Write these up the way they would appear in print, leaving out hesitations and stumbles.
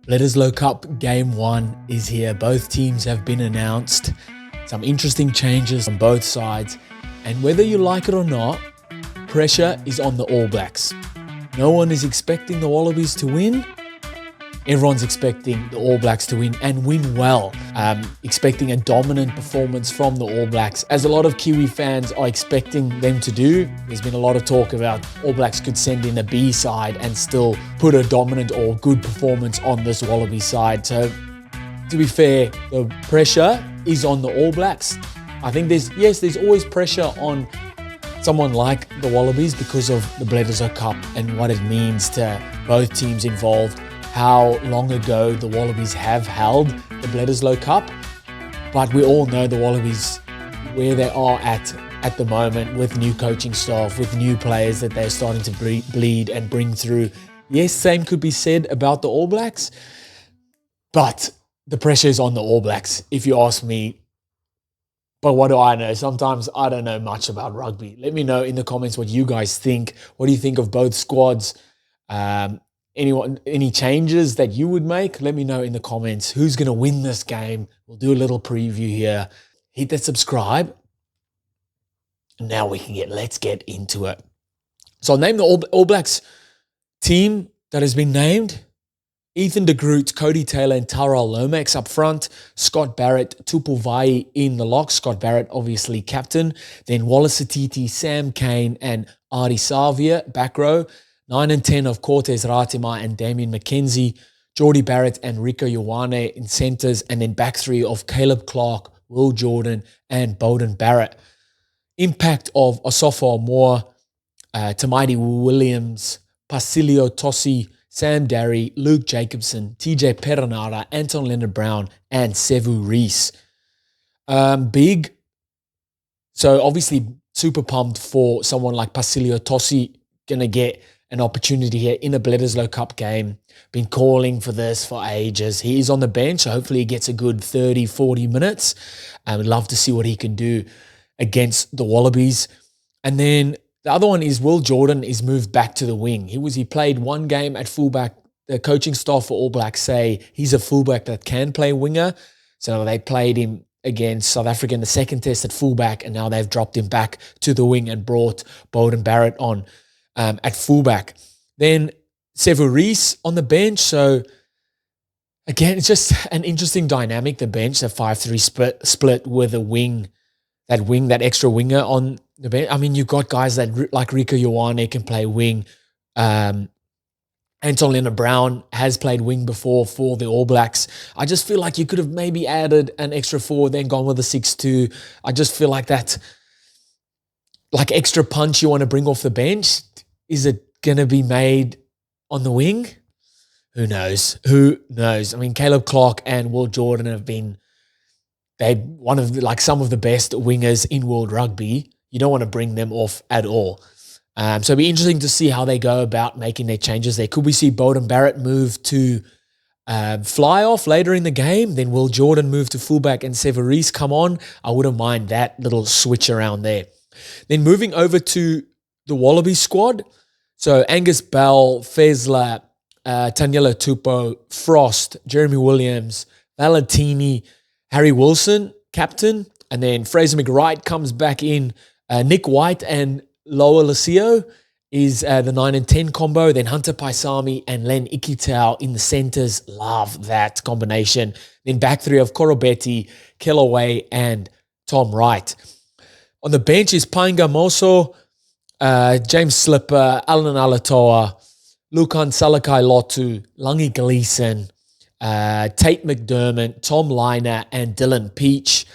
Bledisloe Cup Game 1 is here. Both teams have been announced. Some interesting changes on both sides. And whether you like it or not, pressure is on the All Blacks. No one is expecting the Wallabies to win. Everyone's expecting the All Blacks to win and win well. Expecting a dominant performance from the All Blacks, as a lot of Kiwi fans are expecting them to do. There's been a lot of talk about All Blacks could send in a B side and still put a dominant or good performance on this Wallaby side. So, to be fair, the pressure is on the All Blacks. I think there's always pressure on someone like the Wallabies because of the Bledisloe Cup and what it means to both teams involved. How long ago the Wallabies have held the Bledisloe Cup. But we all know the Wallabies, where they are at the moment with new coaching staff, with new players that they're starting to bleed and bring through. Yes, same could be said about the All Blacks, but the pressure is on the All Blacks, if you ask me. But what do I know? Sometimes I don't know much about rugby. Let me know in the comments what you guys think. What do you think of both squads? Any changes that you would make? Let me know in the comments. Who's going to win this game? We'll do a little preview here. Hit that subscribe. And now let's get into it. So I'll name the All Blacks team that has been named. Ethan de Groot, Cody Taylor, and Tyrell Lomax up front. Scott Barrett, Tupou Vaa'i in the lock. Scott Barrett, obviously captain. Then Wallace Atiti, Sam Cane, and Ardie Savia, back row. 9 and 10 of Cortez Ratima and Damien McKenzie, Geordie Barrett and Rico Ioane in centres, and then back three of Caleb Clark, Will Jordan, and Beauden Barrett. Impact of Osofo Moore, Tamaiti Williams, Pasilio Tossi, Sam Darry, Luke Jacobson, TJ Perenara, Anton Leonard-Brown, and Sevu Reece. Big. So obviously super pumped for someone like Pasilio Tossi, going to get an opportunity here in a Bledisloe Cup game. Been calling for this for ages. He is on the bench, so hopefully he gets a good 30, 40 minutes. I would love to see what he can do against the Wallabies. And then the other one is Will Jordan is moved back to the wing. He played one game at fullback. The coaching staff for All Blacks say he's a fullback that can play winger. So they played him against South Africa in the second test at fullback, and now they've dropped him back to the wing and brought Beauden Barrett on at fullback. Then Sevu Reece on the bench. So again, it's just an interesting dynamic, the bench, the 5-3 split with a wing, that extra winger on the bench. I mean, you've got guys that like Rico Ioane can play wing. Anton Leonard-Brown has played wing before for the All Blacks. I just feel like you could have maybe added an extra forward, then gone with a 6-2. I just feel like that, like extra punch you want to bring off the bench. Is it going to be made on the wing? Who knows? Who knows? I mean, Caleb Clark and Will Jordan have been some of the best wingers in world rugby. You don't want to bring them off at all. So it'll be interesting to see how they go about making their changes there. Could we see Beauden Barrett move to fly off later in the game? Then Will Jordan move to fullback and Sevu Reece come on? I wouldn't mind that little switch around there. Then moving over to the Wallaby squad. So Angus Bell, Fezler, Taniela Tupou, Frost, Jeremy Williams, Valentini, Harry Wilson, captain. And then Fraser McWright comes back in. Nick White and Loa Lasio is the 9 and 10 combo. Then Hunter Paisami and Len Ikitau in the centres. Love that combination. Then back three of Korobetti, Kellaway, and Tom Wright. On the bench is Painga Moso, James Slipper, Alan Alatoa, Lukan Salakai Lotu, Langi Gleeson, Tate McDermott, Tom Liner, and Dylan Peach.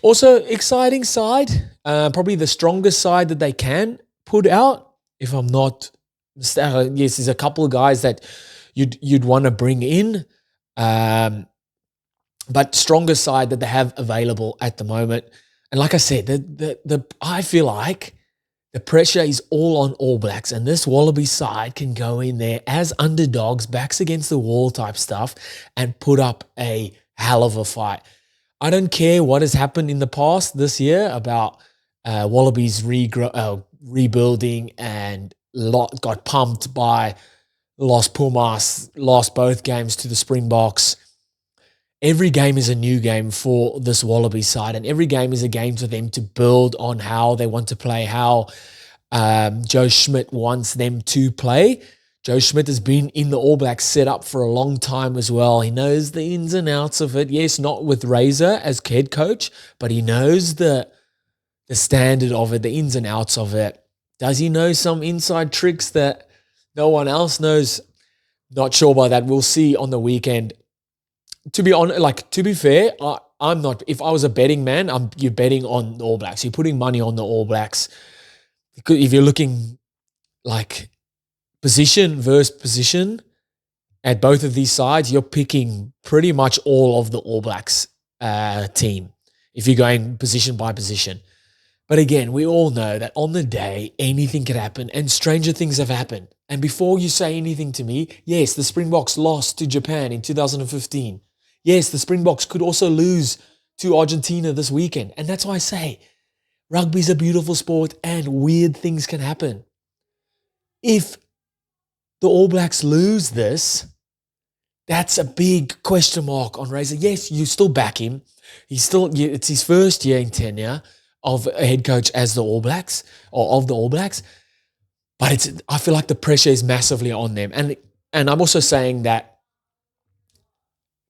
Also, exciting side. Probably the strongest side that they can put out. If I'm not mistaken, yes, there's a couple of guys that you'd want to bring in. But strongest side that they have available at the moment. And like I said, I feel like the pressure is all on All Blacks, and this Wallaby side can go in there as underdogs, backs against the wall type stuff, and put up a hell of a fight. I don't care what has happened in the past this year about Wallabies rebuilding and got pumped by lost Pumas, lost both games to the Springboks. Every game is a new game for this Wallaby side, and every game is a game for them to build on how they want to play, how Joe Schmidt wants them to play. Joe Schmidt has been in the All Blacks setup for a long time as well. He knows the ins and outs of it. Yes, not with Razor as head coach, but he knows the standard of it, the ins and outs of it. Does he know some inside tricks that no one else knows? Not sure about that. We'll see on the weekend. To be fair, I'm not. If I was a betting man, you're betting on the All Blacks. You're putting money on the All Blacks. If you're looking like position versus position at both of these sides, you're picking pretty much all of the All Blacks team if you're going position by position. But again, we all know that on the day, anything could happen and stranger things have happened. And before you say anything to me, yes, the Springboks lost to Japan in 2015. Yes, the Springboks could also lose to Argentina this weekend. And that's why I say rugby's a beautiful sport and weird things can happen. If the All Blacks lose this, that's a big question mark on Razor. Yes, you still back him. It's his first year in tenure of a head coach as the All Blacks or of the All Blacks. But I feel like the pressure is massively on them. And I'm also saying that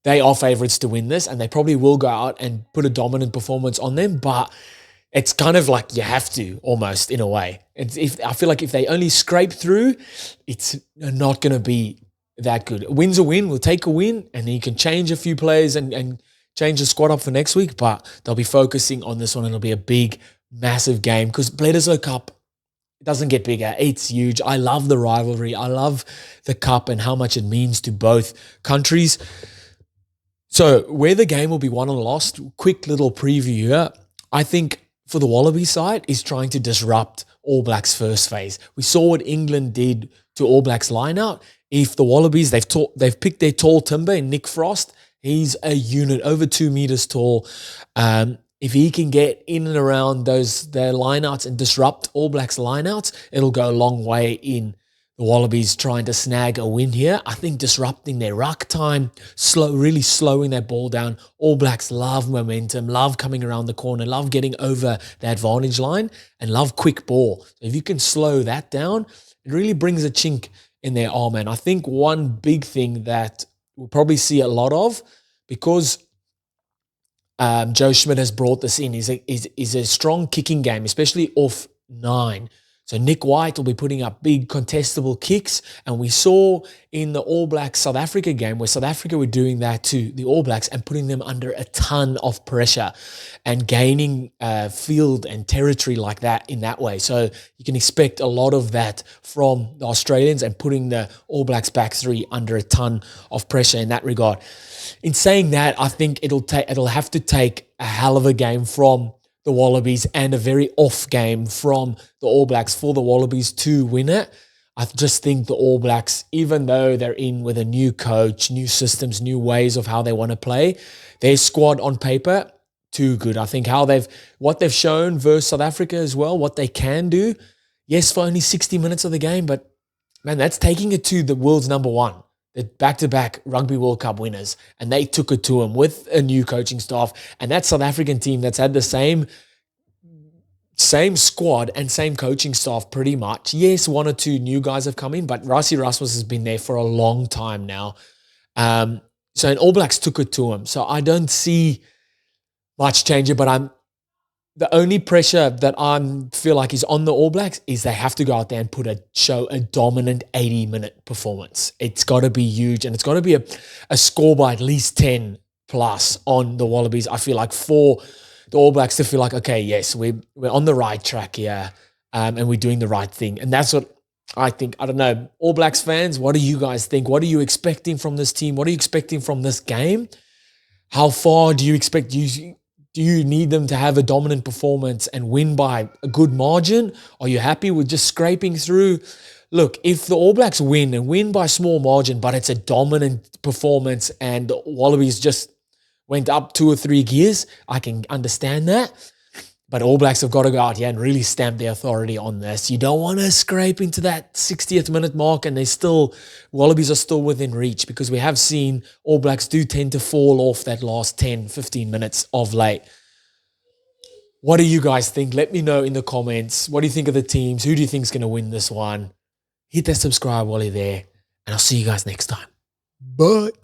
they are favourites to win this and they probably will go out and put a dominant performance on them, but it's kind of like you have to almost in a way. I feel like if they only scrape through, it's not going to be that good. A win's a win. We'll take a win and then you can change a few players and change the squad up for next week, but they'll be focusing on this one and it'll be a big, massive game because Bledisloe Cup doesn't get bigger. It's huge. I love the rivalry. I love the cup and how much it means to both countries. So where the game will be won or lost, quick little preview here. I think for the Wallaby side is trying to disrupt All Blacks first phase. We saw what England did to All Blacks lineout. If the Wallabies, they've picked their tall timber in Nick Frost. He's a unit, over 2 meters tall. If he can get in and around their lineouts and disrupt All Blacks lineouts, it'll go a long way in the Wallabies trying to snag a win here. I think disrupting their ruck time, really slowing their ball down. All Blacks love momentum, love coming around the corner, love getting over the advantage line, and love quick ball. So if you can slow that down, it really brings a chink in their arm. And I think one big thing that we'll probably see a lot of, because Joe Schmidt has brought this in, is a strong kicking game, especially off 9. So Nick White will be putting up big contestable kicks, and we saw in the All Blacks South Africa game where South Africa were doing that to the All Blacks and putting them under a ton of pressure and gaining field and territory like that in that way. So you can expect a lot of that from the Australians and putting the All Blacks back 3 under a ton of pressure in that regard. In saying that, I think it'll have to take a hell of a game from the Wallabies and a very off game from the All Blacks for the Wallabies to win it. I just think the All Blacks, even though they're in with a new coach, new systems, new ways of how they want to play, their squad on paper, too good. I think what they've shown versus South Africa as well, what they can do. Yes, for only 60 minutes of the game, but man, that's taking it to the world's number 1. The back-to-back Rugby World Cup winners, and they took it to them with a new coaching staff. And that South African team that's had the same squad and same coaching staff pretty much. Yes, 1 or 2 new guys have come in, but Rassie Rasmus has been there for a long time now. So an All Blacks took it to him. So I don't see much change, but the only pressure that I feel like is on the All Blacks is they have to go out there and show a dominant 80-minute performance. It's got to be huge, and it's got to be a score by at least 10 plus on the Wallabies. I feel like for the All Blacks to feel like, okay, yes, we're on the right track here, and we're doing the right thing. And that's what I think. I don't know. All Blacks fans, what do you guys think? What are you expecting from this team? What are you expecting from this game? How far do you expect do you need them to have a dominant performance and win by a good margin? Are you happy with just scraping through? Look, if the All Blacks win and win by small margin, but it's a dominant performance and the Wallabies just went up 2 or 3 gears, I can understand that. But All Blacks have got to go out here and really stamp their authority on this. You don't want to scrape into that 60th minute mark and Wallabies are still within reach, because we have seen All Blacks do tend to fall off that last 10, 15 minutes of late. What do you guys think? Let me know in the comments. What do you think of the teams? Who do you think is going to win this one? Hit that subscribe while you're there, and I'll see you guys next time. Bye.